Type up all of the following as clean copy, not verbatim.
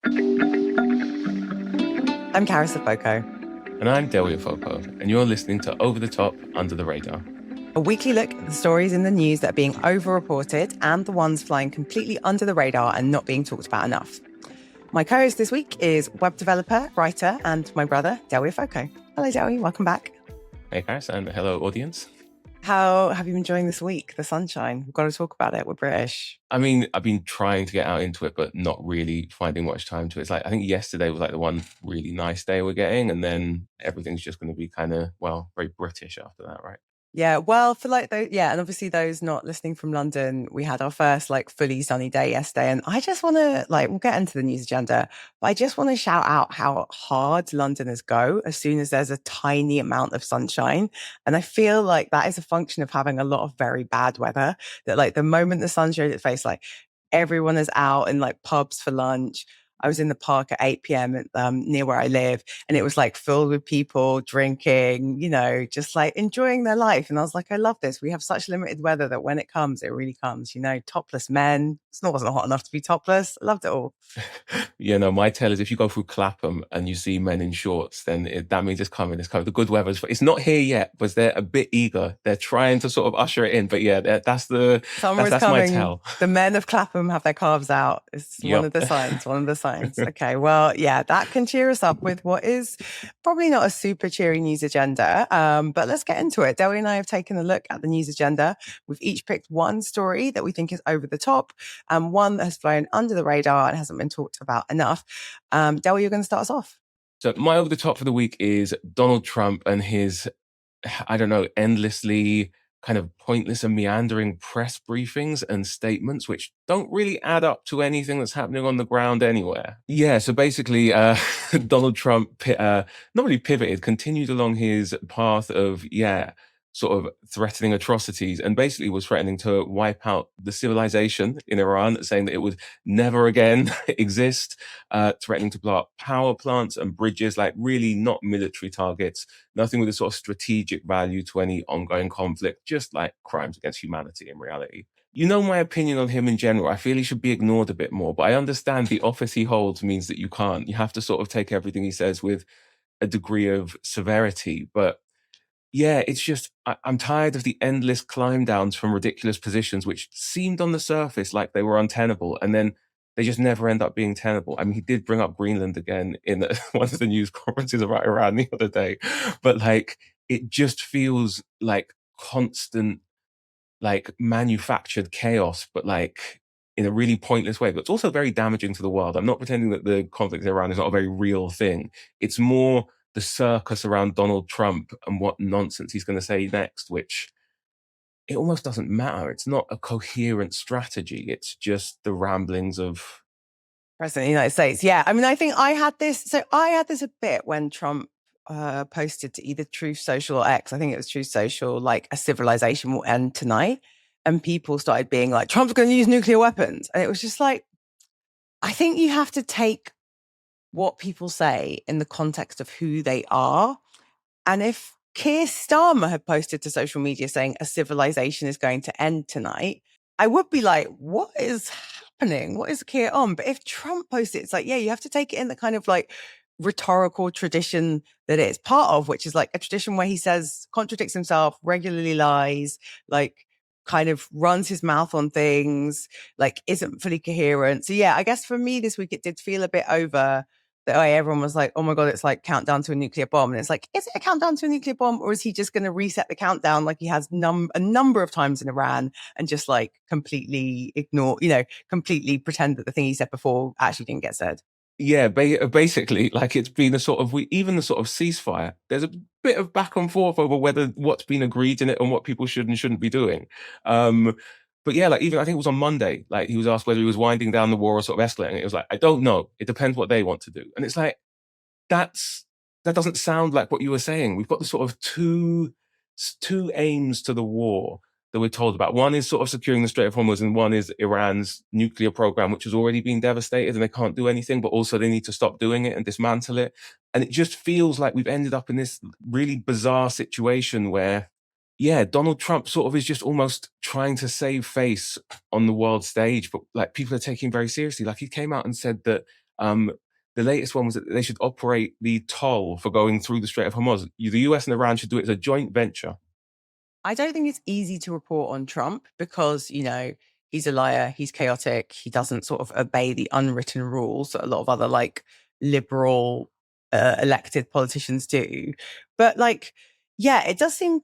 I'm Carys and Dewi, And I'm Dewi Afoko, and you're listening to Over the Top, Under the Radar. a weekly look at the stories in the news that are being overreported and the ones flying completely under the radar and not being talked about enough. My co-host this week is web developer, writer, and my brother, Dewi Afoko. Hello, Dewi. Welcome back. Hey, Carys, and hello, audience. How have you been enjoying this week? The sunshine. We've got to talk about it. We're British. I mean, I've been trying to get out into it, but not really finding much time to it. It's like, I think yesterday was like the one really nice day we're getting, and then everything's just going to be kind of, well, very British after that, right? Yeah, well, for like those, yeah, and obviously those not listening from London, we had our first like fully sunny day yesterday, and I just want to we'll get into the news agenda, but I just want to shout out how hard Londoners go as soon as there's a tiny amount of sunshine, and I feel like that is a function of having a lot of very bad weather. That like the moment the sun showed its face, like everyone is out in like pubs for lunch. I was in the park at 8 p.m. Near where I live, and it was like filled with people drinking, just like enjoying their life. And I was like, I love this. We have such limited weather that when it comes, it really comes, topless men. It's not wasn't hot enough to be topless. I loved it all. My tell is if you go through Clapham and you see men in shorts, then that means it's coming. It's coming. The good weather's, it's not here yet, but they're a bit eager. They're trying to sort of usher it in. But yeah, that's Summer is that's coming. my tell. The men of Clapham have their calves out. It's one of the signs. One of the signs. Okay, well, yeah, that can cheer us up with what is probably not a super cheery news agenda. But let's get into it. Dewi and I have taken a look at the news agenda. We've each picked one story that we think is over the top, and one that has flown under the radar and hasn't been talked about enough. Dewi, you're going to start us off. So my over the top for the week is Donald Trump and his, I don't know, endlessly kind of pointless and meandering press briefings and statements, which don't really add up to anything that's happening on the ground anywhere. Yeah, so basically, Donald Trump not really pivoted, continued along his path of, sort of threatening atrocities, and basically was threatening to wipe out the civilization in Iran, saying that it would never again exist, threatening to blow up power plants and bridges, like really not military targets, nothing with a sort of strategic value to any ongoing conflict, just like crimes against humanity in reality. You know my opinion on him in general. I feel he should be ignored a bit more, but I understand the office he holds means that you can't. You have to sort of take everything he says with a degree of severity, but yeah, it's just, I'm tired of the endless climb downs from ridiculous positions, which seemed on the surface like they were untenable, and then they just never end up being tenable. I mean, he did bring up Greenland again in one of the news conferences about Iran the other day, but like, it just feels like constant, like manufactured chaos, but like in a really pointless way. But it's also very damaging to the world. I'm not pretending that the conflict in Iran is not a very real thing. It's more the circus around Donald Trump and what nonsense he's going to say next, which it almost doesn't matter. It's not a coherent strategy. It's just the ramblings of President of the United States. Yeah, I mean, I think I had this. So I had this a bit when Trump posted to either Truth Social or X. I think it was Truth Social, like a civilization will end tonight. And people started being like, Trump's going to use nuclear weapons. And it was just like, I think you have to take what people say in the context of who they are. And if Keir Starmer had posted to social media saying a civilization is going to end tonight, I would be like, what is happening? What is Keir on? But if Trump posted, it's like, yeah, you have to take it in the kind of like rhetorical tradition that it's part of, which is like a tradition where he says, contradicts himself, regularly lies, like kind of runs his mouth on things, like isn't fully coherent. So yeah, I guess for me this week, it did feel a bit over that way. Everyone was like, oh my God, it's like countdown to a nuclear bomb. And it's like, is it a countdown to a nuclear bomb? Or is he just going to reset the countdown like he has a number of times in Iran and just like completely ignore, completely pretend that the thing he said before actually didn't get said? Yeah, basically, like it's been a sort of, even the sort of ceasefire, there's a bit of back and forth over whether what's been agreed in it and what people should and shouldn't be doing. But yeah, like even I think it was on Monday, like he was asked whether he was winding down the war or sort of escalating. It was like, I don't know. It depends what they want to do. And it's like, that doesn't sound like what you were saying. We've got the sort of two aims to the war that we're told about. One is sort of securing the Strait of Hormuz, and one is Iran's nuclear program, which has already been devastated and they can't do anything, but also they need to stop doing it and dismantle it. And it just feels like we've ended up in this really bizarre situation where, yeah, Donald Trump sort of is just almost trying to save face on the world stage, but like people are taking him very seriously. Like he came out and said that The latest one was that they should operate the toll for going through the Strait of Hormuz. The US and Iran should do it as a joint venture. I don't think it's easy to report on Trump because, he's a liar, he's chaotic, he doesn't sort of obey the unwritten rules that a lot of other like liberal elected politicians do. But it does seem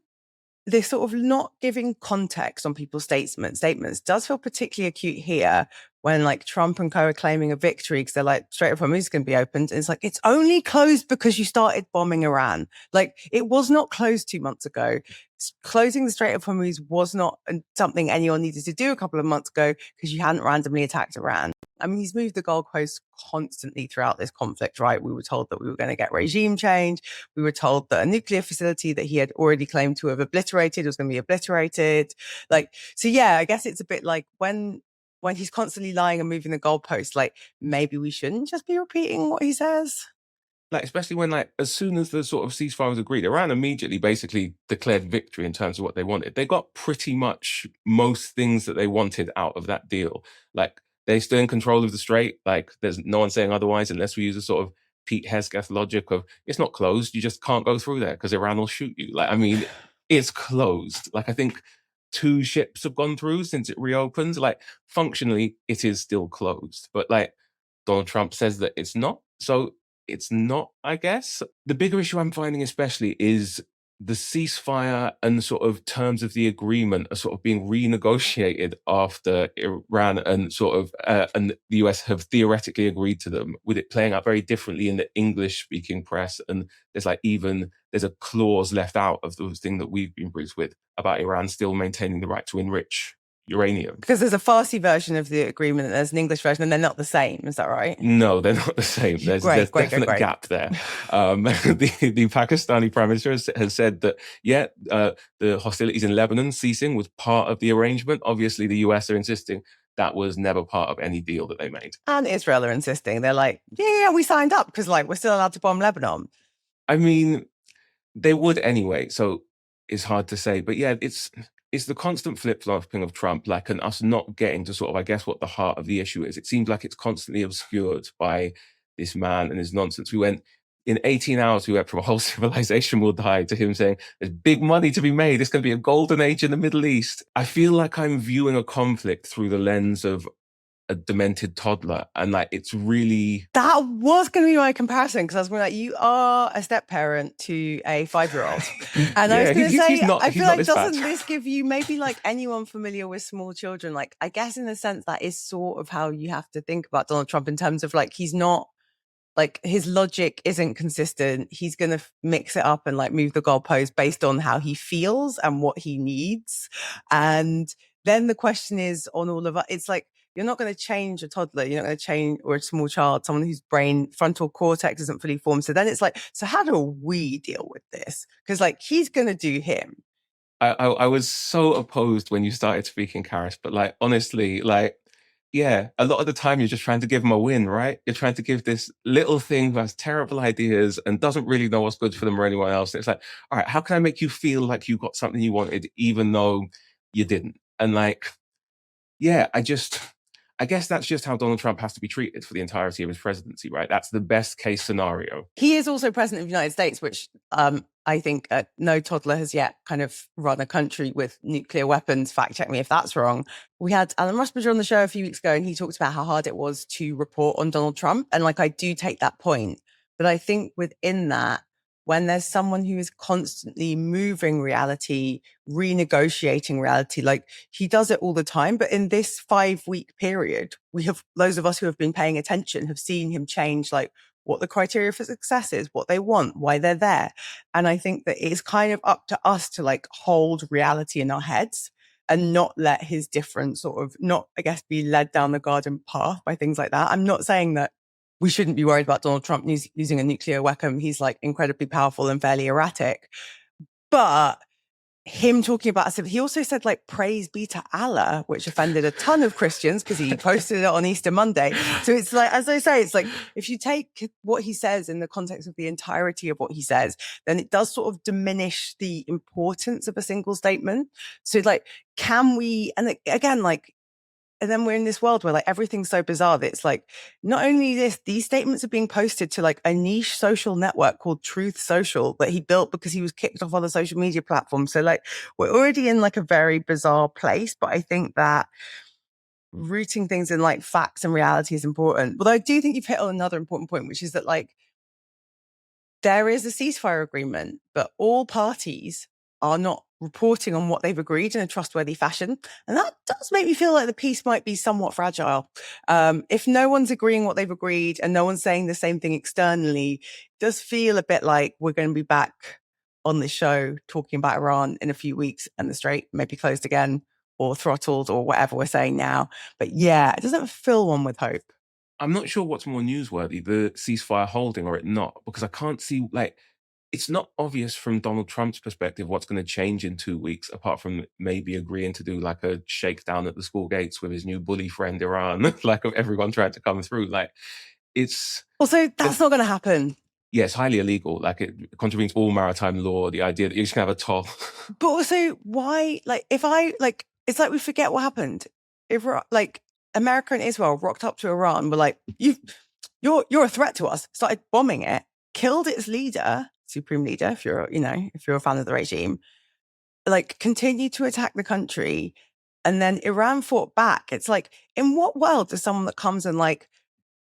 this sort of not giving context on people's statements does feel particularly acute here when like Trump and co are claiming a victory because they're like, Strait of Hormuz is going to be opened. And it's like, it's only closed because you started bombing Iran. Like, it was not closed 2 months ago. Closing the Strait of Hormuz was not something anyone needed to do a couple of months ago because you hadn't randomly attacked Iran. I mean, he's moved the goalposts constantly throughout this conflict, right? We were told that we were going to get regime change. We were told that a nuclear facility that he had already claimed to have obliterated was going to be obliterated. I guess it's a bit like when he's constantly lying and moving the goalposts, like maybe we shouldn't just be repeating what he says. Like, especially when, like, as soon as the sort of ceasefire was agreed, Iran immediately basically declared victory in terms of what they wanted. They got pretty much most things that they wanted out of that deal. Like, they're still in control of the strait. Like, there's no one saying otherwise unless we use a sort of Pete Hegseth logic of it's not closed. You just can't go through there because Iran will shoot you. Like, I mean, it's closed. Like, I think 2 ships have gone through since it reopened. Like, functionally, it is still closed. But, like, Donald Trump says that it's not. So it's not, I guess. The bigger issue I'm finding especially is the ceasefire and the sort of terms of the agreement are sort of being renegotiated after Iran and and the US have theoretically agreed to them, with it playing out very differently in the English speaking press. And there's there's a clause left out of the thing that we've been briefed with about Iran still maintaining the right to enrich uranium. Because there's a Farsi version of the agreement and there's an English version and they're not the same. Is that right? No, they're not the same. There's definite gap there. The Pakistani Prime Minister has said that, the hostilities in Lebanon ceasing was part of the arrangement. Obviously, the US are insisting that was never part of any deal that they made. And Israel are insisting. They're like, yeah, we signed up because we're still allowed to bomb Lebanon. I mean, they would anyway, so it's hard to say. But yeah, it's the constant flip-flopping of Trump, and us not getting to sort of, I guess, what the heart of the issue is. It seems like it's constantly obscured by this man and his nonsense. In 18 hours, we went from a whole civilization will die to him saying, there's big money to be made. It's going to be a golden age in the Middle East. I feel like I'm viewing a conflict through the lens of a demented toddler, and it's really... That was going to be my comparison, because I was going to be like, you are a step parent to a 5-year-old. And I was going to say, I feel like doesn't this give you maybe anyone familiar with small children, I guess in a sense that is sort of how you have to think about Donald Trump, in terms of he's not, his logic isn't consistent. He's going to mix it up and move the goalpost based on how he feels and what he needs. And then the question is on all of us, it's you're not going to change a toddler. You're not going to change, or a small child, someone whose frontal cortex isn't fully formed. So then it's so how do we deal with this? Because he's going to do him. I was so opposed when you started speaking, Carys, but honestly, yeah, a lot of the time you're just trying to give him a win, right? You're trying to give this little thing who has terrible ideas and doesn't really know what's good for them or anyone else. And it's all right, how can I make you feel like you got something you wanted, even though you didn't? And yeah, I guess that's just how Donald Trump has to be treated for the entirety of his presidency, right? That's the best case scenario. He is also president of the United States, which I think no toddler has yet kind of run a country with nuclear weapons. Fact check me if that's wrong. We had Alan Rusbridger on the show a few weeks ago, and he talked about how hard it was to report on Donald Trump. And I do take that point. But I think within that, when there's someone who is constantly moving reality, renegotiating reality, he does it all the time. But in this 5-week period, we have, those of us who have been paying attention have seen him change, what the criteria for success is, what they want, why they're there. And I think that it's kind of up to us to hold reality in our heads and not let his different not, I guess, be led down the garden path by things like that. I'm not saying that we shouldn't be worried about Donald Trump using a nuclear weapon. He's incredibly powerful and fairly erratic. But him talking about, he also said praise be to Allah, which offended a ton of Christians because he posted it on Easter Monday. So it's as I say, it's if you take what he says in the context of the entirety of what he says, then it does sort of diminish the importance of a single statement. So can we, and again, and then we're in this world where like everything's so bizarre that it's like, not only this, these statements are being posted to like a niche social network called Truth Social that he built because he was kicked off other social media platforms. So like we're already in like a very bizarre place, but I think that rooting things in like facts and reality is important. Although I do think you've hit on another important point, which is that like there is a ceasefire agreement, but all parties are not reporting on what they've agreed in a trustworthy fashion. And that does make me feel like the peace might be somewhat fragile. If no one's agreeing what they've agreed and no one's saying the same thing externally, it does feel a bit like we're going to be back on the show talking about Iran in a few weeks and the Strait may be closed again or throttled or whatever we're saying now. But yeah, it doesn't fill one with hope. I'm not sure what's more newsworthy, the ceasefire holding or it not, because I can't see, like, it's not obvious from Donald Trump's perspective what's going to change in 2 weeks, apart from maybe agreeing to do like a shakedown at the school gates with his new bully friend Iran, like of everyone trying to come through. Like, it's Also, that's not going to happen. yeah, it's highly illegal. Like, it contravenes all maritime law. The idea that you're just gonna have a toll. But also, why? Like, if I like, it's like we forget what happened. If like America and Israel rocked up to Iran, were like, you're a threat to us. Started bombing it, killed its leader, supreme leader. If you're, if you're a fan of the regime, like, continued to attack the country, and then Iran fought back. It's like, in what world does someone that comes and like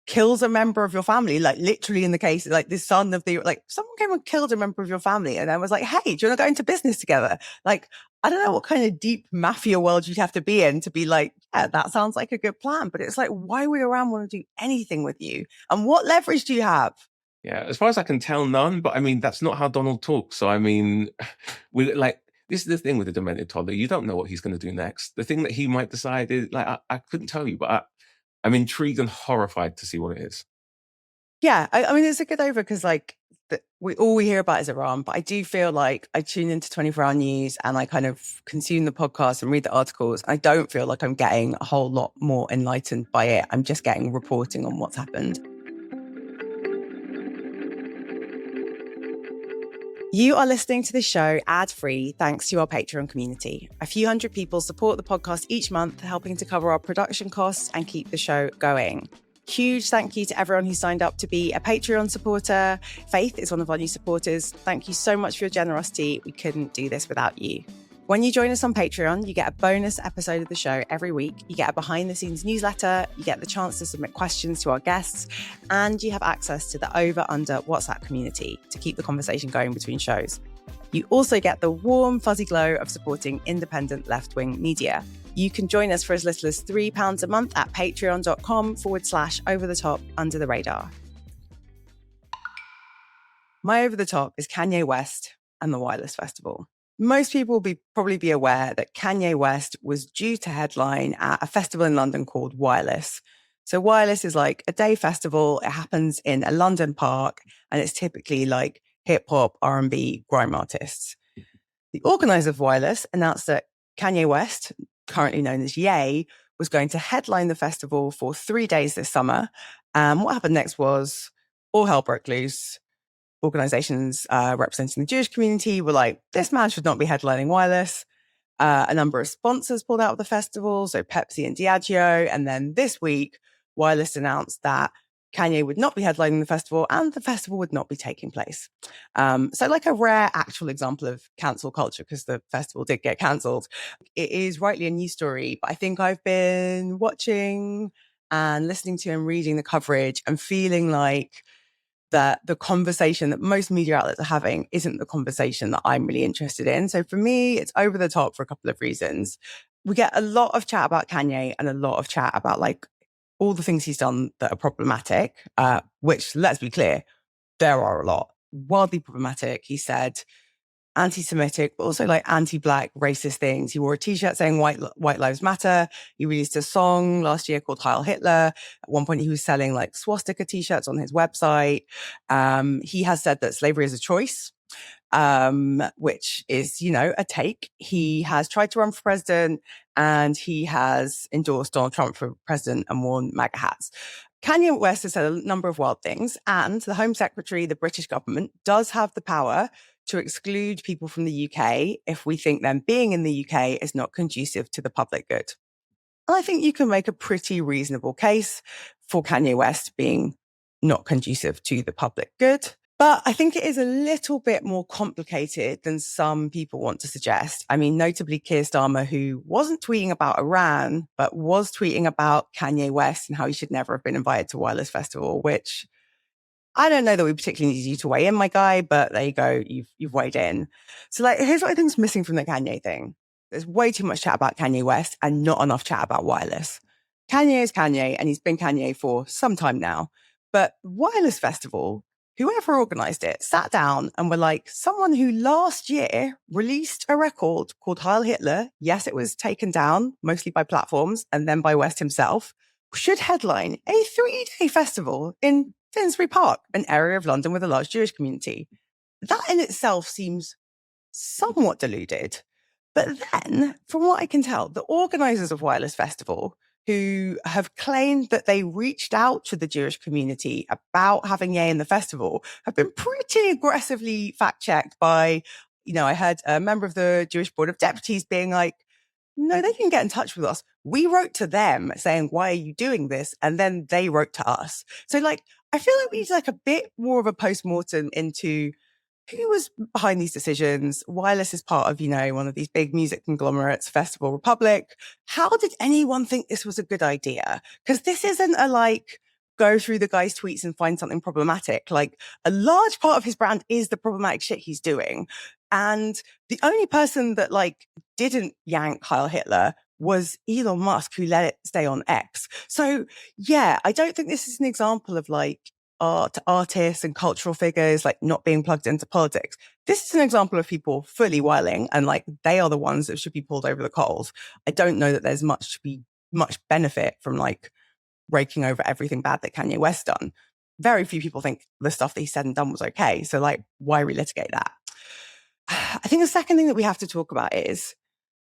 kills a member of your family, like literally in the case, like the son of the, like someone came and killed a member of your family and then was like, hey, do you want to go into business together? Like, I don't know what kind of deep mafia world you'd have to be in to be like, yeah, that sounds like a good plan. But it's like, why would Iran want to do anything with you? And what leverage do you have? Yeah, as far as I can tell, none. But I mean, that's not how Donald talks. So I mean, we like this is the thing with the demented toddler. You don't know what he's going to do next. The thing that he might decide is like I couldn't tell you, but I'm intrigued and horrified to see what it is. Yeah, I mean, it's a good over because like all we hear about is Iran, but I do feel like I tune into 24-hour news and I kind of consume the podcast and read the articles. I don't feel like I'm getting a whole lot more enlightened by it. I'm just getting reporting on what's happened. You are listening to this show ad-free thanks to our Patreon community. A few hundred people support the podcast each month, helping to cover our production costs and keep the show going. Huge thank you to everyone who signed up to be a Patreon supporter. Faith is one of our new supporters. Thank you so much for your generosity. We couldn't do this without you. When you join us on Patreon, you get a bonus episode of the show every week. You get a behind-the-scenes newsletter, you get the chance to submit questions to our guests, and you have access to the over-under WhatsApp community to keep the conversation going between shows. You also get the warm, fuzzy glow of supporting independent left-wing media. You can join us for as little as £3 a month at patreon.com/overthetop under the radar. My over the top is Kanye West and the Wireless Festival. Most people will probably be aware that Kanye West was due to headline at a festival in London called Wireless. So Wireless is like a day festival. It happens in a London park, and it's typically like hip hop, R&B, grime artists. The organizer of Wireless announced that Kanye West, currently known as Ye, was going to headline the festival for 3 days this summer. What happened next was all hell broke loose. Organizations representing the Jewish community were like, this man should not be headlining Wireless. A number of sponsors pulled out of the festival, so Pepsi and Diageo. And then this week, Wireless announced that Kanye would not be headlining the festival and the festival would not be taking place. So like a rare actual example of cancel culture, because the festival did get cancelled. It is rightly a news story, but I think I've been watching and listening to and reading the coverage and feeling like that the conversation that most media outlets are having isn't the conversation that I'm really interested in. So for me, it's over the top for a couple of reasons. We get a lot of chat about Kanye and a lot of chat about like all the things he's done that are problematic, which, let's be clear, there are a lot. Wildly problematic. He said anti-Semitic, but also like anti-Black racist things. He wore a t-shirt saying white lives matter. He released a song last year called Heil Hitler. At one point he was selling like swastika t-shirts on his website. He has said that slavery is a choice, which is, a take. He has tried to run for president and he has endorsed Donald Trump for president and worn MAGA hats. Kanye West has said a number of wild things, and the Home Secretary, the British government, does have the power to exclude people from the UK if we think them being in the UK is not conducive to the public good. And I think you can make a pretty reasonable case for Kanye West being not conducive to the public good. But I think it is a little bit more complicated than some people want to suggest. I mean, notably Keir Starmer, who wasn't tweeting about Iran, but was tweeting about Kanye West and how he should never have been invited to Wireless Festival, which I don't know that we particularly need you to weigh in, my guy, but there you go. You've weighed in. So like, here's what I think is missing from the Kanye thing. There's way too much chat about Kanye West and not enough chat about wireless. Kanye is Kanye, and he's been Kanye for some time now. But Wireless Festival, whoever organized it, sat down and were like, someone who last year released a record called Heil Hitler. Yes, it was taken down mostly by platforms and then by West himself, should headline a 3-day festival in Finsbury Park, an area of London with a large Jewish community. That in itself seems somewhat deluded. But then, from what I can tell, the organizers of Wireless Festival, who have claimed that they reached out to the Jewish community about having Ye in the festival, have been pretty aggressively fact-checked by, I heard a member of the Jewish Board of Deputies being like, no, they didn't get in touch with us. We wrote to them saying, why are you doing this? And then they wrote to us. So I feel like we need a bit more of a post-mortem into who was behind these decisions. Wireless is part of, one of these big music conglomerates, Festival Republic. How did anyone think this was a good idea? Because this isn't a go through the guy's tweets and find something problematic. A large part of his brand is the problematic shit he's doing. And the only person that didn't yank Heil Hitler was Elon Musk, who let it stay on X. So yeah, I don't think this is an example of artists and cultural figures not being plugged into politics. This is an example of people fully whiling, and they are the ones that should be pulled over the coals. I don't know that there's much benefit from raking over everything bad that Kanye West done. Very few people think the stuff that he said and done was okay. So why relitigate that? I think the second thing that we have to talk about is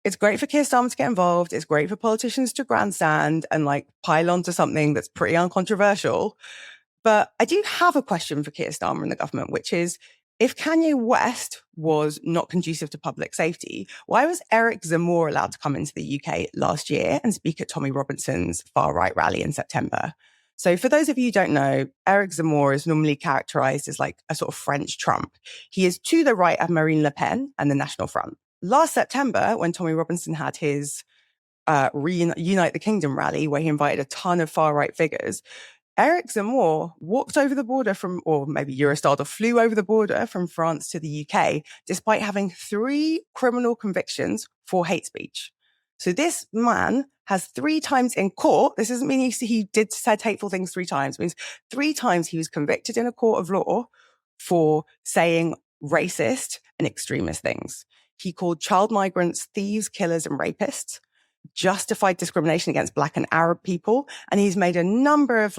it's great for Keir Starmer to get involved. It's great for politicians to grandstand and pile onto something that's pretty uncontroversial. But I do have a question for Keir Starmer and the government, which is, if Kanye West was not conducive to public safety, why was Eric Zemmour allowed to come into the UK last year and speak at Tommy Robinson's far-right rally in September? So for those of you who don't know, Eric Zemmour is normally characterized as a sort of French Trump. He is to the right of Marine Le Pen and the National Front. Last September, when Tommy Robinson had his Unite the Kingdom rally, where he invited a ton of far-right figures, Eric Zemmour walked over the border or maybe Eurostar, flew over the border from France to the UK, despite having 3 criminal convictions for hate speech. So this man has 3 times in court. This doesn't mean he said hateful things 3 times. It means 3 times he was convicted in a court of law for saying racist and extremist things. He called child migrants thieves, killers, and rapists, justified discrimination against Black and Arab people, and he's made a number of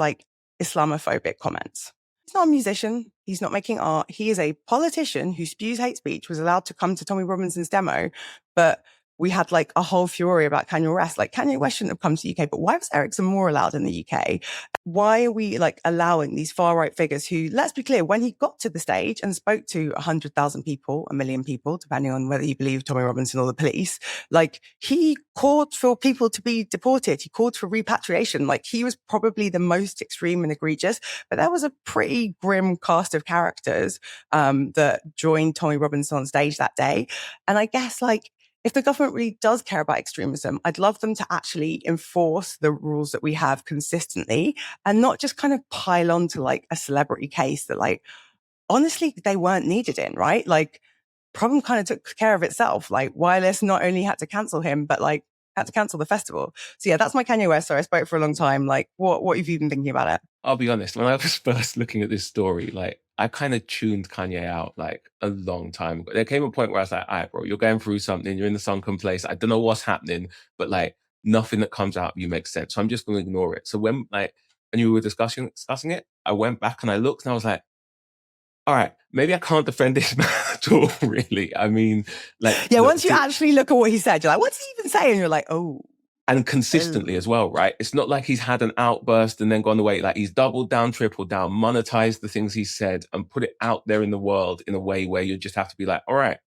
Islamophobic comments. He's not a musician. He's not making art. He is a politician who spews hate speech, was allowed to come to Tommy Robinson's demo, but we had a whole fury about Kanye West. Kanye West shouldn't have come to the UK, but why was Eric Zemmour allowed in the UK? Why are we allowing these far right figures who, let's be clear, when he got to the stage and spoke to 100,000 people, 1 million people, depending on whether you believe Tommy Robinson or the police, he called for people to be deported. He called for repatriation. He was probably the most extreme and egregious, but there was a pretty grim cast of characters that joined Tommy Robinson on stage that day. And I guess if the government really does care about extremism, I'd love them to actually enforce the rules that we have consistently and not just kind of pile on to a celebrity case that honestly, they weren't needed in, right? Problem kind of took care of itself. Wireless not only had to cancel him, but had to cancel the festival. So yeah, that's my Kanye West. So I spoke for a long time. What have you been thinking about it? I'll be honest, when I was first looking at this story, I kind of tuned Kanye out a long time ago. There came a point where I was like, all right, bro, you're going through something, you're in the sunken place. I don't know what's happening, but nothing that comes out of you makes sense. So I'm just going to ignore it. So when and you were discussing it, I went back and I looked and I was like, all right, maybe I can't defend this man at all, really. I mean, yeah, once you actually look at what he said, you're like, what's he even saying? You're like, oh. And consistently as well, right? It's not like he's had an outburst and then gone away. He's doubled down, tripled down, monetized the things he said and put it out there in the world in a way where you just have to be all right,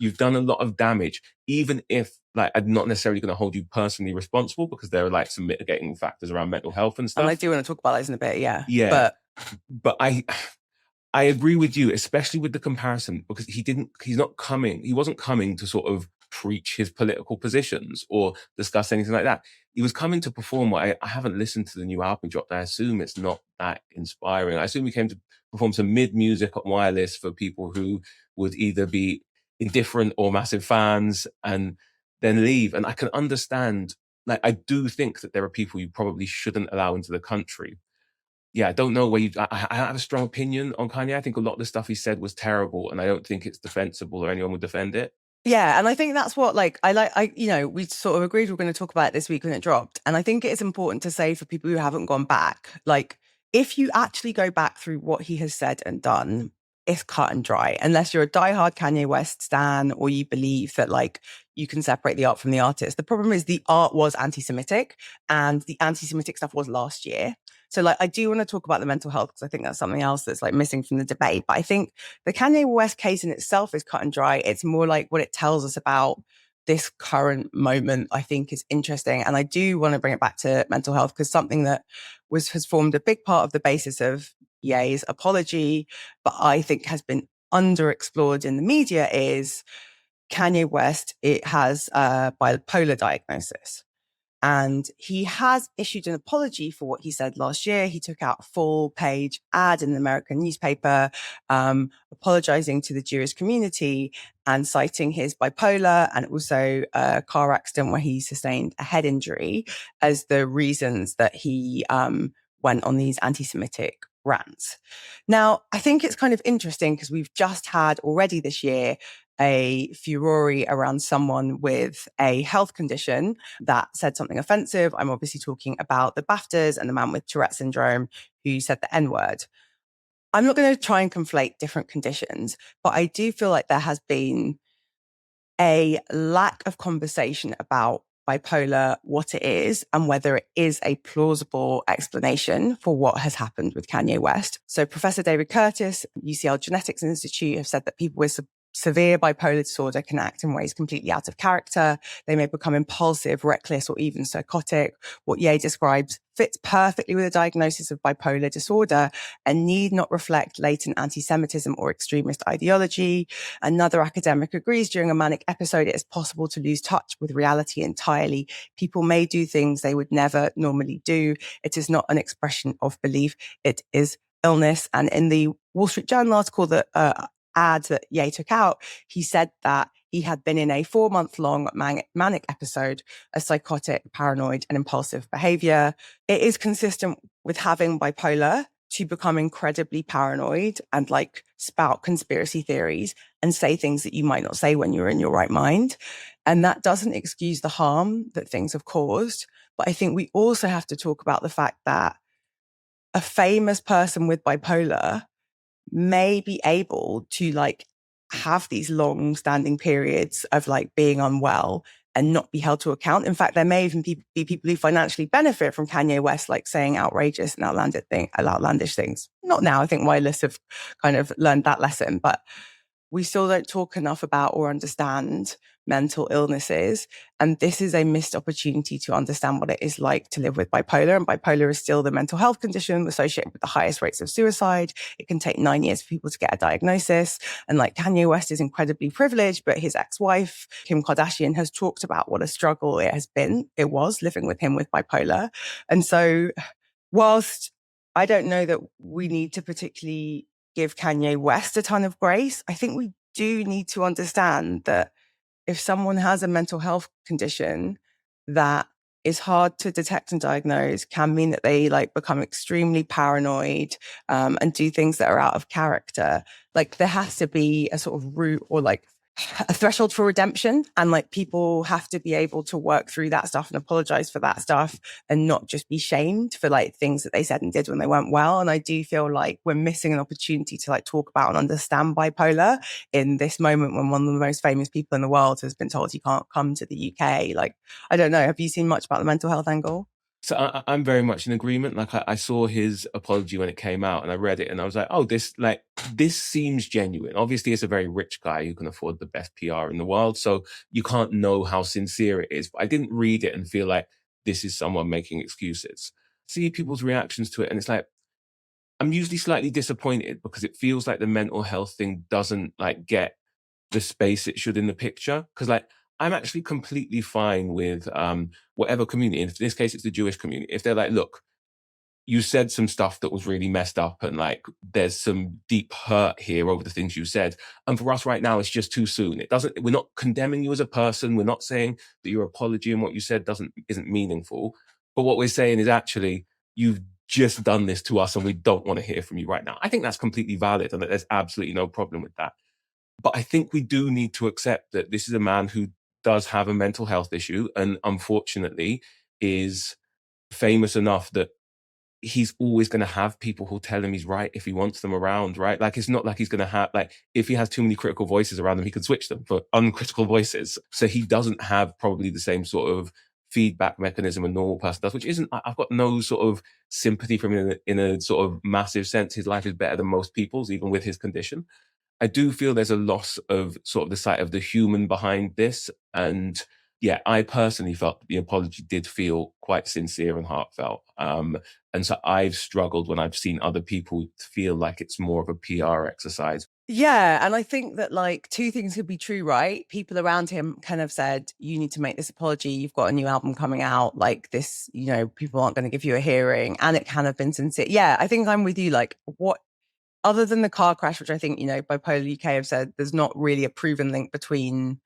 You've done a lot of damage, even if like I'm not necessarily going to hold you personally responsible because there are like some mitigating factors around mental health and stuff. And I do want to talk about those in a bit, yeah. Yeah. But I agree with you, especially with the comparison, because he wasn't coming to sort of preach his political positions or discuss anything like that. He was coming to perform. I haven't listened to the new album dropped. I assume it's not that inspiring. I assume he came to perform some mid music on Wireless for people who would either be indifferent or massive fans and then leave. And I can understand, like, I do think that there are people you probably shouldn't allow into the country. Yeah, I don't know where I have a strong opinion on Kanye. I think a lot of the stuff he said was terrible, and I don't think it's defensible or anyone would defend it. Yeah, and I think that's what we sort of agreed we are going to talk about it this week when it dropped. And I think it's important to say for people who haven't gone back, like, if you actually go back through what he has said and done, it's cut and dry. Unless you're a diehard Kanye West stan or you believe that like you can separate the art from the artist. The problem is the art was anti-Semitic and the anti-Semitic stuff was last year. So like, I do want to talk about the mental health because I think that's something else that's like missing from the debate. But I think the Kanye West case in itself is cut and dry. It's more like what it tells us about this current moment, I think is interesting. And I do want to bring it back to mental health because something that has formed a big part of the basis of Ye's apology, but I think has been underexplored in the media is Kanye West. It has a bipolar diagnosis. And he has issued an apology for what he said last year. He took out a full-page ad in the American newspaper, apologizing to the Jewish community and citing his bipolar and also a car accident where he sustained a head injury as the reasons that he went on these anti-Semitic rants. Now, I think it's kind of interesting because we've just had already this year a furore around someone with a health condition that said something offensive. I'm obviously talking about the BAFTAs and the man with Tourette syndrome who said the N-word. I'm not going to try and conflate different conditions, but I do feel like there has been a lack of conversation about bipolar, what it is, and whether it is a plausible explanation for what has happened with Kanye West. So Professor David Curtis, UCL Genetics Institute, have said that people with severe bipolar disorder can act in ways completely out of character. They may become impulsive, reckless, or even psychotic. What Ye describes fits perfectly with a diagnosis of bipolar disorder and need not reflect latent anti-Semitism or extremist ideology. Another academic agrees during a manic episode, it is possible to lose touch with reality entirely. People may do things they would never normally do. It is not an expression of belief. It is illness. And in the Wall Street Journal article that ad that Ye took out, he said that he had been in a 4-month-long manic episode, a psychotic, paranoid, and impulsive behavior. It is consistent with having bipolar to become incredibly paranoid and like spout conspiracy theories and say things that you might not say when you're in your right mind. And that doesn't excuse the harm that things have caused. But I think we also have to talk about the fact that a famous person with bipolar may be able to like have these long standing periods of like being unwell and not be held to account. In fact, there may even be people who financially benefit from Kanye West, like saying outrageous and outlandish things. Not now. I think Wireless have kind of learned that lesson, but we still don't talk enough about or understand mental illnesses. And this is a missed opportunity to understand what it is like to live with bipolar. And bipolar is still the mental health condition associated with the highest rates of suicide. It can take 9 years for people to get a diagnosis. And like Kanye West is incredibly privileged, but his ex-wife, Kim Kardashian, has talked about what a struggle it was living with him with bipolar. And so whilst I don't know that we need to particularly give Kanye West a ton of grace, I think we do need to understand that if someone has a mental health condition that is hard to detect and diagnose, can mean that they like become extremely paranoid and do things that are out of character. Like there has to be a sort of root or like a threshold for redemption, and like people have to be able to work through that stuff and apologize for that stuff and not just be shamed for like things that they said and did when they weren't well. And I do feel like we're missing an opportunity to like talk about and understand bipolar in this moment when one of the most famous people in the world has been told he can't come to the UK. Like, I don't know. Have you seen much about the mental health angle? So I'm very much in agreement. Like I saw his apology when it came out, and I read it, and I was like, "Oh, this seems genuine." Obviously, it's a very rich guy who can afford the best PR in the world, so you can't know how sincere it is. But I didn't read it and feel like this is someone making excuses. See people's reactions to it, and it's like I'm usually slightly disappointed because it feels like the mental health thing doesn't like get the space it should in the picture. Because like I'm actually completely fine with whatever community. In this case, it's the Jewish community. If they're like, look, you said some stuff that was really messed up, and like there's some deep hurt here over the things you said. And for us right now, it's just too soon. We're not condemning you as a person. We're not saying that your apology and what you said isn't meaningful. But what we're saying is actually, you've just done this to us and we don't want to hear from you right now. I think that's completely valid and that there's absolutely no problem with that. But I think we do need to accept that this is a man who does have a mental health issue and unfortunately is famous enough that he's always going to have people who'll tell him he's right if he wants them around, right? Like, it's not like he's going to have, like, if he has too many critical voices around him, he can switch them for uncritical voices. So he doesn't have probably the same sort of feedback mechanism a normal person does, which isn't, I've got no sort of sympathy from him in a sort of massive sense. His life is better than most people's, even with his condition. I do feel there's a loss of sort of the sight of the human behind this. And yeah, I personally felt the apology did feel quite sincere and heartfelt. And so I've struggled when I've seen other people feel like it's more of a PR exercise. Yeah. And I think that like two things could be true, right? People around him kind of said, you need to make this apology. You've got a new album coming out. Like this, people aren't going to give you a hearing. And it kind of been sincere. Yeah. I think I'm with you. Like what, other than the car crash, which I think, Bipolar UK have said there's not really a proven link between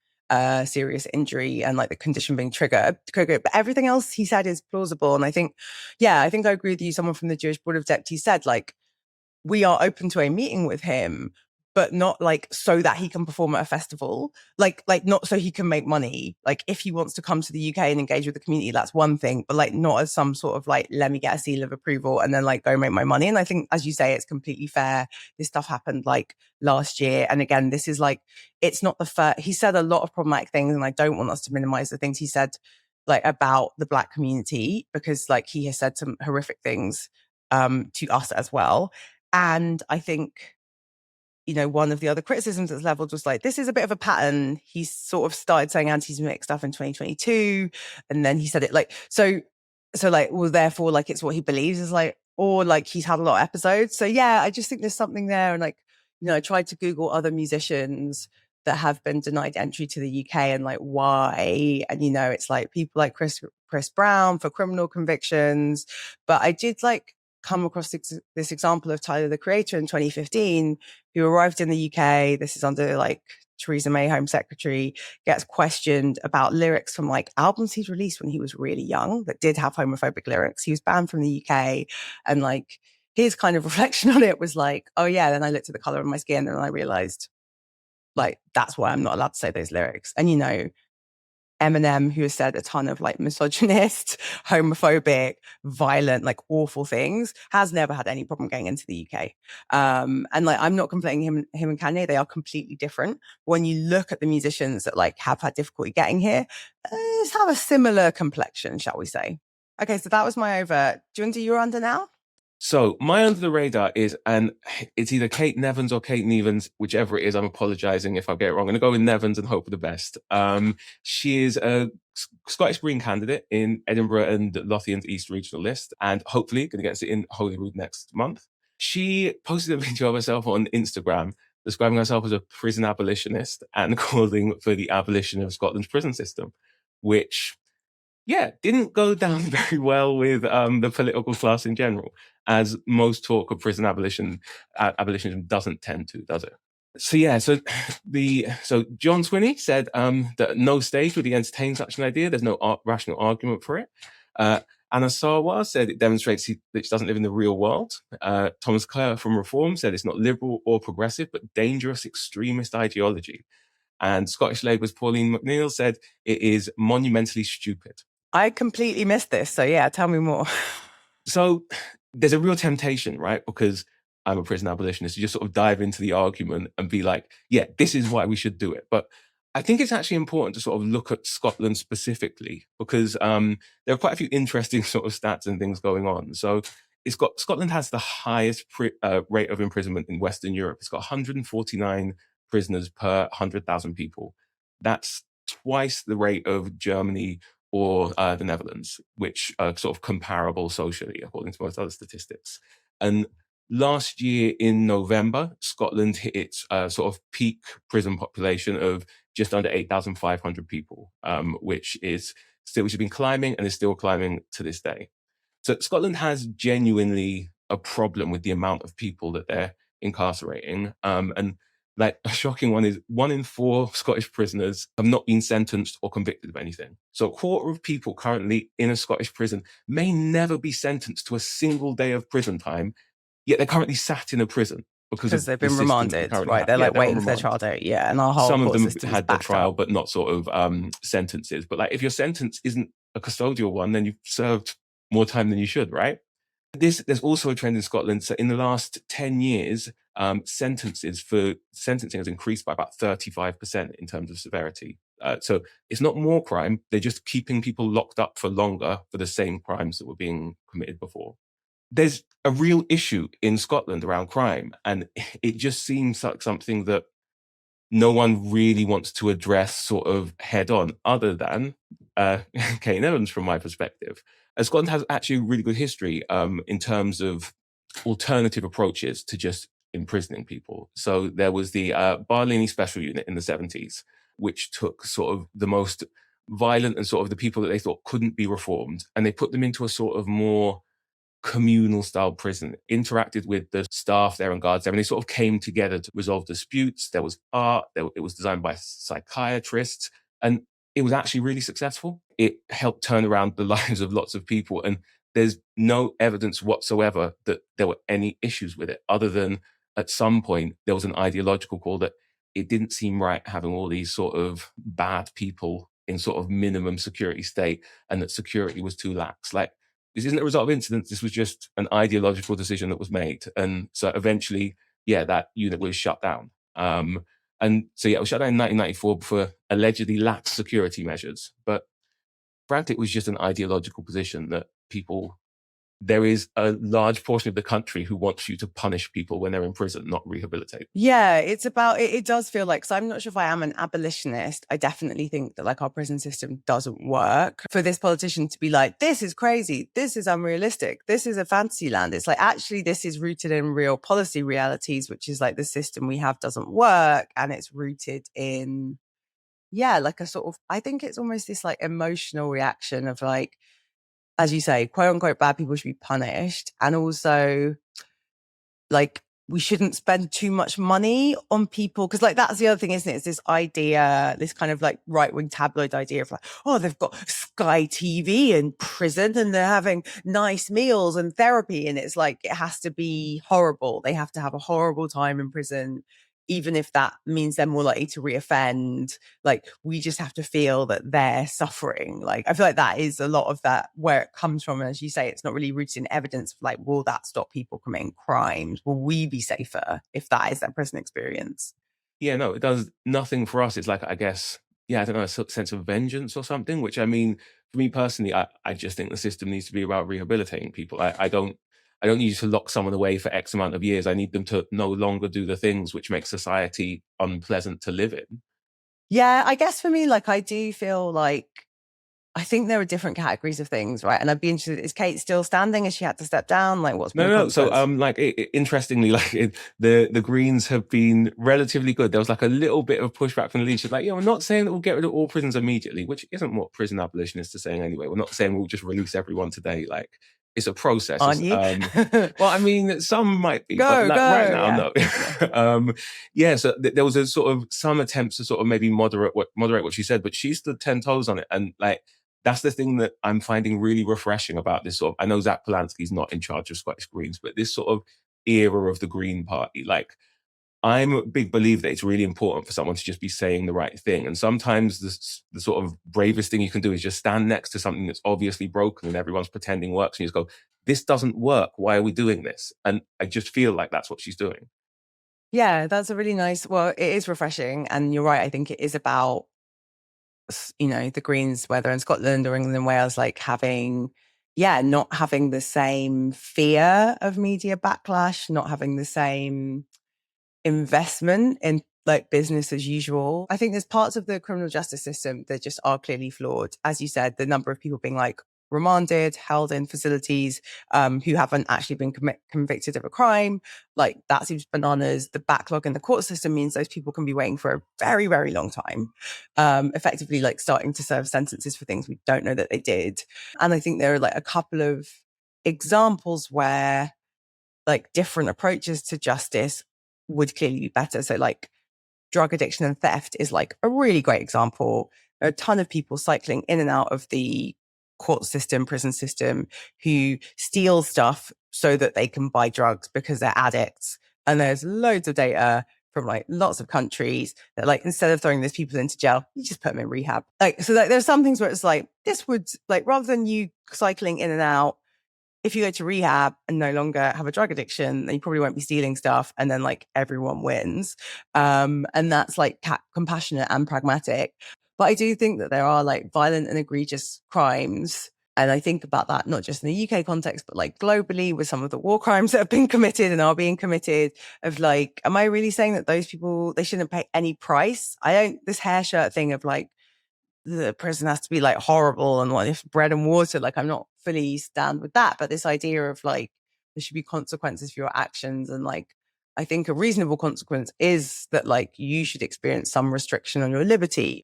serious injury and like the condition being triggered. But everything else he said is plausible. And I think I agree with you. Someone from the Jewish Board of Deputies said, like, we are open to a meeting with him, but not like so that he can perform at a festival, like not so he can make money. Like if he wants to come to the UK and engage with the community, that's one thing, but like not as some sort of like, let me get a seal of approval and then like go make my money. And I think, as you say, it's completely fair. This stuff happened like last year. And again, this is like, it's not the first, he said a lot of problematic things and I don't want us to minimize the things he said like about the Black community, because like he has said some horrific things to us as well. And I think, one of the other criticisms that's leveled was like, this is a bit of a pattern. He sort of started saying anti-Semitic stuff in 2022. And then he said it like, so like, well, therefore, like, it's what he believes is like, or like he's had a lot of episodes. So yeah, I just think there's something there. And like, I tried to Google other musicians that have been denied entry to the UK and like why. And, it's like people like Chris Brown for criminal convictions. But I did like come across this example of Tyler, the Creator in 2015, who arrived in the UK. This is under like Theresa May, Home Secretary, gets questioned about lyrics from like albums he'd released when he was really young that did have homophobic lyrics. He was banned from the UK. And like his kind of reflection on it was like, oh yeah, then I looked at the color of my skin and I realized like, that's why I'm not allowed to say those lyrics. And, Eminem, who has said a ton of like misogynist, homophobic, violent, like awful things, has never had any problem getting into the UK. And like, I'm not complaining him and Kanye, they are completely different. When you look at the musicians that like have had difficulty getting here, have a similar complexion, shall we say. Okay, so that was my over. Do you want to do your under now? So my under the radar is, and it's either Kate Nevins or Kate Nevins, whichever it is. I'm apologizing if I get it wrong. I'm going to go with Nevins and hope for the best. She is a Scottish Green candidate in Edinburgh and Lothian's East Regional List, and hopefully going to get it in Holyrood next month. She posted a video of herself on Instagram describing herself as a prison abolitionist and calling for the abolition of Scotland's prison system, which didn't go down very well with the political class in general, as most talk of prison abolitionism doesn't tend to, does it? So John Swinney said that at no stage would he entertain such an idea. There's no rational argument for it. Anna Sarwar said it demonstrates that she doesn't live in the real world. Thomas Clare from Reform said it's not liberal or progressive, but dangerous extremist ideology. And Scottish Labour's Pauline McNeill said it is monumentally stupid. I completely missed this. So yeah, tell me more. So there's a real temptation, right? Because I'm a prison abolitionist, to just sort of dive into the argument and be like, yeah, this is why we should do it. But I think it's actually important to sort of look at Scotland specifically because there are quite a few interesting sort of stats and things going on. So Scotland has the highest rate of imprisonment in Western Europe. It's got 149 prisoners per 100,000 people. That's twice the rate of Germany or the Netherlands, which are sort of comparable socially, according to most other statistics. And last year in November, Scotland hit its sort of peak prison population of just under 8,500 people, which has been climbing and is still climbing to this day. So Scotland has genuinely a problem with the amount of people that they're incarcerating. And like a shocking one is 1 in 4 Scottish prisoners have not been sentenced or convicted of anything. So a quarter of people currently in a Scottish prison may never be sentenced to a single day of prison time, yet they're currently sat in a prison because they've been remanded, right? They're like waiting for their trial date. Yeah. And our whole some of them system had their trial, but not sort of sentences. But like if your sentence isn't a custodial one, then you've served more time than you should, right? There's also a trend in Scotland. So in the last 10 years, sentences for sentencing has increased by about 35% in terms of severity. So it's not more crime. They're just keeping people locked up for longer for the same crimes that were being committed before. There's a real issue in Scotland around crime, and it just seems like something that no one really wants to address sort of head on, other than Kate Evans, from my perspective. Scotland has actually a really good history in terms of alternative approaches to just imprisoning people. So there was the Barlini Special Unit in the 70s, which took sort of the most violent and sort of the people that they thought couldn't be reformed, and they put them into a sort of more communal style prison, interacted with the staff there and guards there, and they sort of came together to resolve disputes. There was art, it was designed by psychiatrists, and it was actually really successful. It helped turn around the lives of lots of people, and there's no evidence whatsoever that there were any issues with it, other than at some point there was an ideological call that it didn't seem right having all these sort of bad people in sort of minimum security state, and that security was too lax. Like, this isn't a result of incidents. This was just an ideological decision that was made. And so eventually, that unit was shut down. And so, it was shut down in 1994 for allegedly lax security measures. But frankly, it was just an ideological position that there is a large portion of the country who wants you to punish people when they're in prison, not rehabilitate. Yeah, it's about, it does feel like, so I'm not sure if I am an abolitionist. I definitely think that like our prison system doesn't work. For this politician to be like, this is crazy, this is unrealistic, this is a fantasy land. It's like, actually, this is rooted in real policy realities, which is like the system we have doesn't work. And it's rooted in, like a sort of, I think it's almost this like emotional reaction of like, as you say, quote unquote, bad people should be punished. And also, like, we shouldn't spend too much money on people. Cause like, that's the other thing, isn't it? It's this idea, this kind of like right-wing tabloid idea of like, oh, they've got Sky TV in prison and they're having nice meals and therapy. And it's like, it has to be horrible. They have to have a horrible time in prison, even if that means they're more likely to reoffend. Like, we just have to feel that they're suffering. Like, I feel like that is a lot of that where it comes from. And as you say, it's not really rooted in evidence of like, will that stop people committing crimes? Will we be safer if that is their prison experience? Yeah, no, it does nothing for us. It's like, I guess, I don't know, a sense of vengeance or something, which, I mean, for me personally, I just think the system needs to be about rehabilitating people. I don't need you to lock someone away for X amount of years. I need them to no longer do the things which make society unpleasant to live in. Yeah, I guess for me, like, I do feel like, I think there are different categories of things, right? And I'd be interested, is Kate still standing? Has she had to step down? Like, what's been No. So, interestingly, the Greens have been relatively good. There was like a little bit of pushback from the leadership, like, we're not saying that we'll get rid of all prisons immediately, which isn't what prison abolitionists are saying anyway. We're not saying we'll just release everyone today. Like, it's a process. Aren't you? Well, I mean, some might be, but right now, no. So there was a sort of some attempts to sort of maybe moderate what she said, but she stood 10 toes on it, and like, that's the thing that I'm finding really refreshing about this sort of, I know Zach Polanski's not in charge of Scottish Greens, but this sort of era of the Green Party, like, I'm a big believer that it's really important for someone to just be saying the right thing. And sometimes the sort of bravest thing you can do is just stand next to something that's obviously broken and everyone's pretending works. And you just go, this doesn't work. Why are we doing this? And I just feel like that's what she's doing. Yeah, that's a really nice, well, it is refreshing. And you're right. I think it is about, the Greens, whether in Scotland or England and Wales, like having, not having the same fear of media backlash, not having the same investment in like business as usual. I think there's parts of the criminal justice system that just are clearly flawed. As you said, the number of people being like remanded, held in facilities, who haven't actually been convicted of a crime, like that seems bananas. The backlog in the court system means those people can be waiting for a very, very long time, effectively like starting to serve sentences for things we don't know that they did. And I think there are like a couple of examples where like different approaches to justice would clearly be better. So like drug addiction and theft is like a really great example. There are a ton of people cycling in and out of the court system, prison system, who steal stuff so that they can buy drugs because they're addicts. And there's loads of data from like lots of countries that like, instead of throwing those people into jail, you just put them in rehab. Like, so like, there's some things where it's like, this would like, rather than you cycling in and out, if you go to rehab and no longer have a drug addiction, then you probably won't be stealing stuff. And then like everyone wins. And that's like compassionate and pragmatic. But I do think that there are like violent and egregious crimes. And I think about that, not just in the UK context, but like globally with some of the war crimes that have been committed and are being committed of like, am I really saying that those people, they shouldn't pay any price? This hair shirt thing of like, the prison has to be like horrible and what if bread and water, like I'm not fully stand with that, but this idea of like there should be consequences for your actions, and like I think a reasonable consequence is that like you should experience some restriction on your liberty.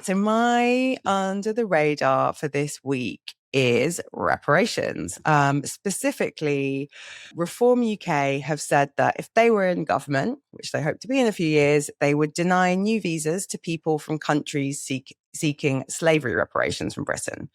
So my under the radar for this week is reparations. Specifically, Reform UK have said that if they were in government, which they hope to be in a few years, they would deny new visas to people from countries seeking slavery reparations from Britain.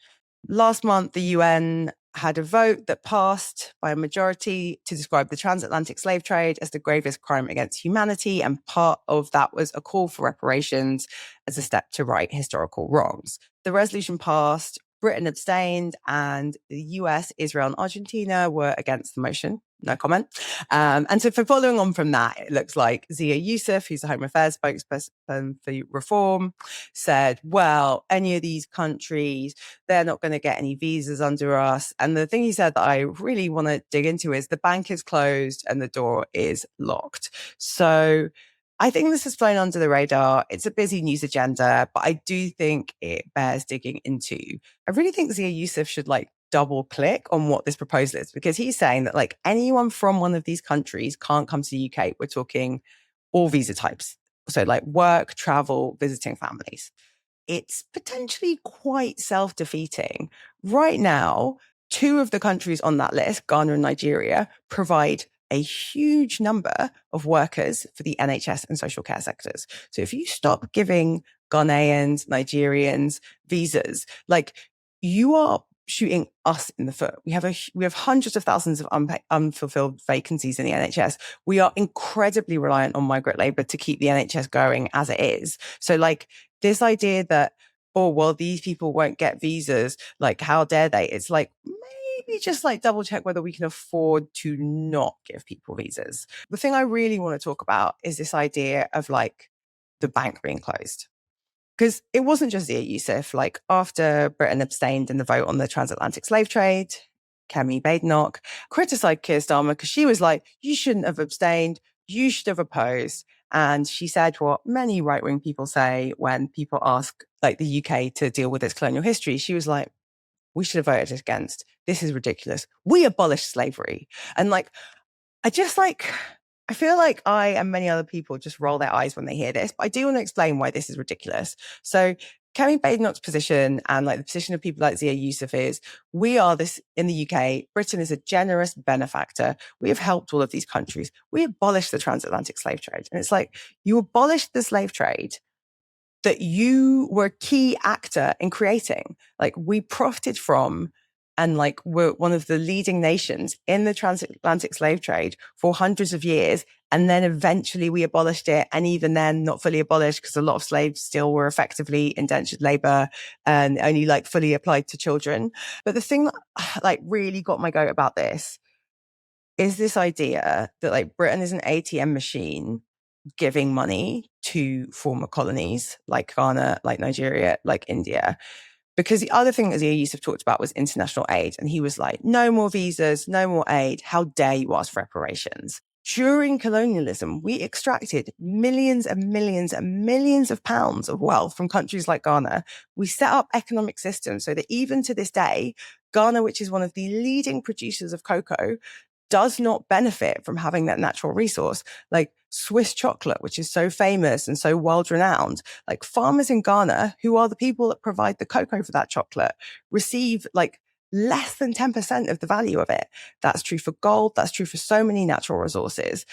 Last month, the UN had a vote that passed by a majority to describe the transatlantic slave trade as the gravest crime against humanity. And part of that was a call for reparations as a step to right historical wrongs. The resolution passed, Britain abstained, and the US, Israel, and Argentina were against the motion. No comment. And so for following on from that, it looks like Zia Youssef, who's the Home Affairs spokesperson for Reform, said, well, any of these countries, they're not going to get any visas under us. And the thing he said that I really want to dig into is the bank is closed and the door is locked. So I think this has flown under the radar. It's a busy news agenda, but I do think it bears digging into. I really think Zia Youssef should like double click on what this proposal is, because he's saying that like anyone from one of these countries can't come to the UK. We're talking all visa types. So like work, travel, visiting families. It's potentially quite self-defeating. Right now, two of the countries on that list, Ghana and Nigeria, provide a huge number of workers for the NHS and social care sectors. So if you stop giving Ghanaians, Nigerians visas, like you are shooting us in the foot. We have hundreds of thousands of unfulfilled vacancies in the NHS. We are incredibly reliant on migrant labor to keep the NHS going as it is. So like this idea that, oh, well, these people won't get visas, like how dare they? It's like, maybe just like double check whether we can afford to not give people visas. The thing I really want to talk about is this idea of like the bank being closed. Because it wasn't just Zia Youssef. Like after Britain abstained in the vote on the transatlantic slave trade, Kemi Badenoch criticized Keir Starmer because she was like, you shouldn't have abstained. You should have opposed. And she said what many right-wing people say when people ask like the UK to deal with its colonial history. She was like, we should have voted against. This is ridiculous. We abolished slavery. And like, I feel like I and many other people just roll their eyes when they hear this, but I do want to explain why this is ridiculous. So Kemi Badenoch's position and like the position of people like Zia Youssef is, we are this in the UK. Britain is a generous benefactor. We have helped all of these countries. We abolished the transatlantic slave trade. And it's like, you abolished the slave trade that you were a key actor in creating. Like we profited from and like we're one of the leading nations in the transatlantic slave trade for hundreds of years. And then eventually we abolished it. And even then not fully abolished because a lot of slaves still were effectively indentured labor and only like fully applied to children. But the thing that like really got my goat about this is this idea that like Britain is an ATM machine giving money to former colonies like Ghana, like Nigeria, like India. Because the other thing that Zia Yusuf talked about was international aid. And he was like, no more visas, no more aid. How dare you ask for reparations? During colonialism, we extracted millions and millions and millions of pounds of wealth from countries like Ghana. We set up economic systems so that even to this day, Ghana, which is one of the leading producers of cocoa, does not benefit from having that natural resource. Like Swiss chocolate, which is so famous and so world renowned, like farmers in Ghana, who are the people that provide the cocoa for that chocolate, receive like less than 10% of the value of it. That's true for gold. That's true for so many natural resources.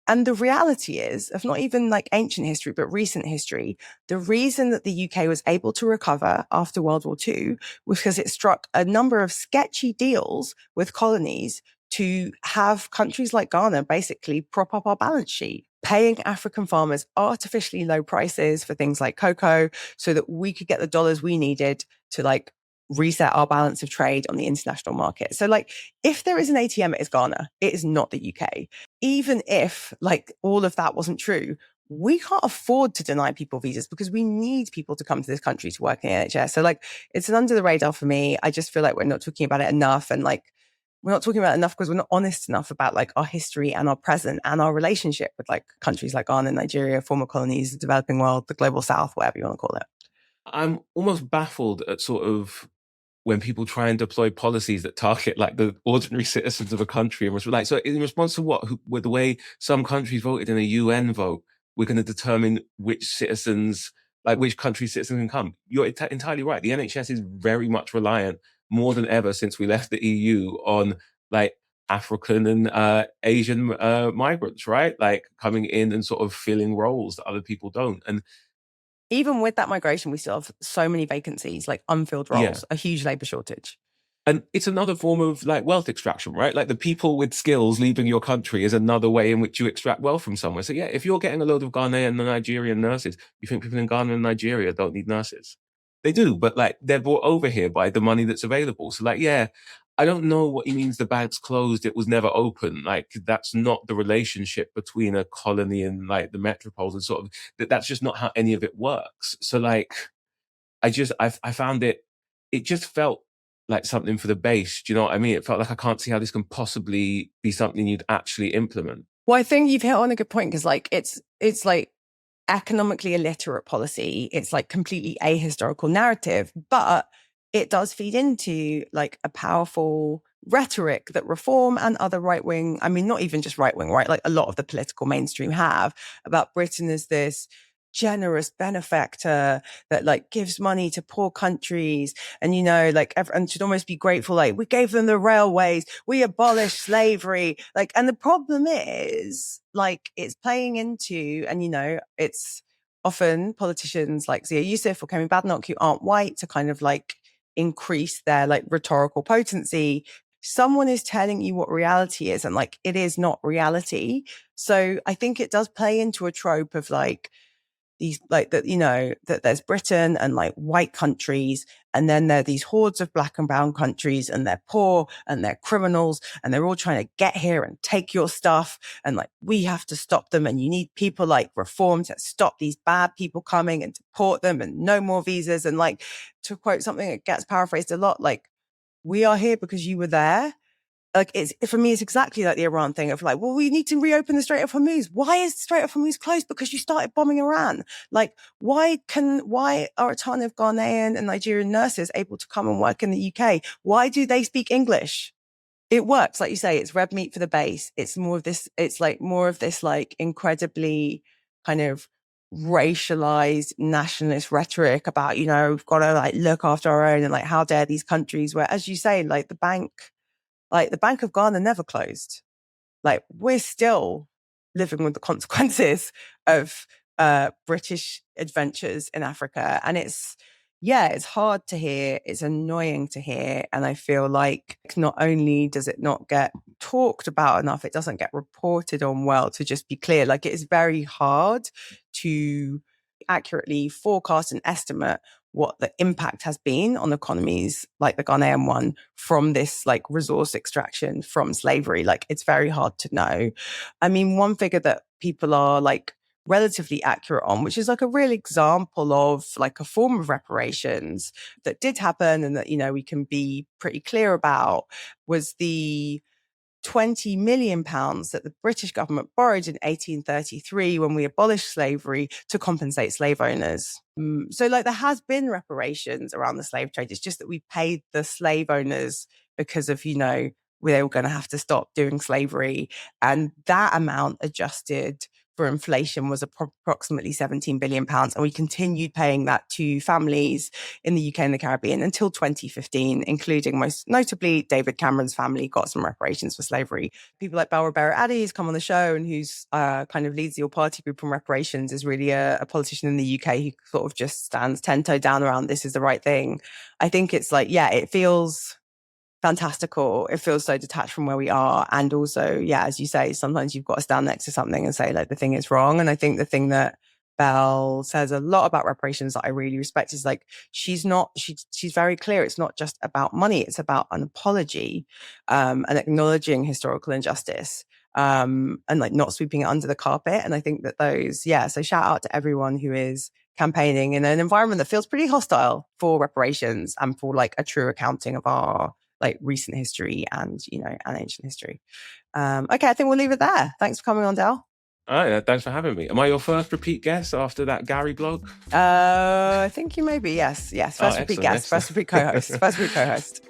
And the reality is, of not even like ancient history, but recent history, the reason that the UK was able to recover after World War II was because it struck a number of sketchy deals with colonies to have countries like Ghana basically prop up our balance sheet, paying African farmers artificially low prices for things like cocoa so that we could get the dollars we needed to like reset our balance of trade on the international market. So like if there is an ATM, it is Ghana. It is not the UK. Even if like all of that wasn't true, we can't afford to deny people visas because we need people to come to this country to work in the NHS. So like it's an under the radar for me. I just feel like we're not talking about it enough. And like we're not talking about it enough because we're not honest enough about like our history and our present and our relationship with like countries like Ghana, Nigeria, former colonies, the developing world, the global south, whatever you want to call it. I'm almost baffled at sort of when people try and deploy policies that target like the ordinary citizens of a country and was like, so in response to what, with the way some countries voted in a UN vote, we're going to determine which citizens, like which country citizens can come. You're entirely right. The NHS is very much reliant more than ever since we left the EU on like African and Asian migrants, right? Like coming in and sort of filling roles that other people don't. And even with that migration, we still have so many vacancies, like unfilled roles, a huge labor shortage. And it's another form of like wealth extraction, right? Like the people with skills leaving your country is another way in which you extract wealth from somewhere. So yeah, if you're getting a load of Ghanaian and Nigerian nurses, you think people in Ghana and Nigeria don't need nurses? They do, but like they're brought over here by the money that's available. So like, yeah, I don't know what he means the bank's closed, it was never open. Like that's not the relationship between a colony and like the metropoles and sort of that's just not how any of it works. So like I found it just felt like something for the base. Do you know what I mean? It felt like I can't see how this can possibly be something you'd actually implement. Well, I think you've hit on a good point because like it's like economically illiterate policy. It's like completely ahistorical narrative, but it does feed into like a powerful rhetoric that reform and other right wing, I mean, not even just right wing, right? Like a lot of the political mainstream have about Britain as this generous benefactor that like gives money to poor countries and you know like everyone should almost be grateful, like we gave them the railways, we abolished slavery, like, and the problem is like it's playing into, and you know it's often politicians like Zia Yusuf or Kemi Badenoch who aren't white to kind of like increase their like rhetorical potency. Someone is telling you what reality is and like it is not reality. So I think it does play into a trope of like these like that, you know, that there's Britain and like white countries, and then there are these hordes of black and brown countries, and they're poor and they're criminals, and they're all trying to get here and take your stuff. And like, we have to stop them. And you need people like reform to stop these bad people coming and deport them and no more visas. And like, to quote something that gets paraphrased a lot, like, we are here because you were there. Like it's, for me, it's exactly like the Iran thing of like, well, we need to reopen the Strait of Hormuz. Why is the Strait of Hormuz closed? Because you started bombing Iran. Like, why are a ton of Ghanaian and Nigerian nurses able to come and work in the UK? Why do they speak English? It works. Like you say, it's red meat for the base. It's more of this, it's like more of this like incredibly kind of racialized nationalist rhetoric about, you know, we've got to like look after our own and like, how dare these countries where, as you say, like the Bank of Ghana never closed. Like we're still living with the consequences of British adventures in Africa. And it's hard to hear. It's annoying to hear. And I feel like not only does it not get talked about enough, it doesn't get reported on well, to just be clear. Like it is very hard to accurately forecast and estimate what the impact has been on economies like the Ghanaian one from this like resource extraction from slavery. Like it's very hard to know. I mean, one figure that people are like relatively accurate on, which is like a real example of like a form of reparations that did happen and that, you know, we can be pretty clear about, was the 20 million pounds that the British government borrowed in 1833 when we abolished slavery to compensate slave owners. So like there has been reparations around the slave trade. It's just that we paid the slave owners because of, you know, they were going to have to stop doing slavery. And that amount adjusted for inflation was approximately 17 billion pounds. And we continued paying that to families in the UK and the Caribbean until 2015, including most notably David Cameron's family got some reparations for slavery. People like Balrabera Addy, who's come on the show and who's kind of leads the All Party Group on reparations, is really a politician in the UK who sort of just stands 10-toe down around this is the right thing. I think it's like, yeah, it feels fantastical. It feels so detached from where we are. And also, yeah, as you say, sometimes you've got to stand next to something and say, like, the thing is wrong. And I think the thing that Belle says a lot about reparations that I really respect is like, she's very clear. It's not just about money. It's about an apology, and acknowledging historical injustice, and like not sweeping it under the carpet. And I think that so shout out to everyone who is campaigning in an environment that feels pretty hostile for reparations and for like a true accounting of our like recent history and, you know, and ancient history. Okay, I think we'll leave it there. Thanks for coming on, Del. All right, thanks for having me. Am I your first repeat guest after that Gary blog? I think you may be, yes. First repeat guest, first repeat co-host.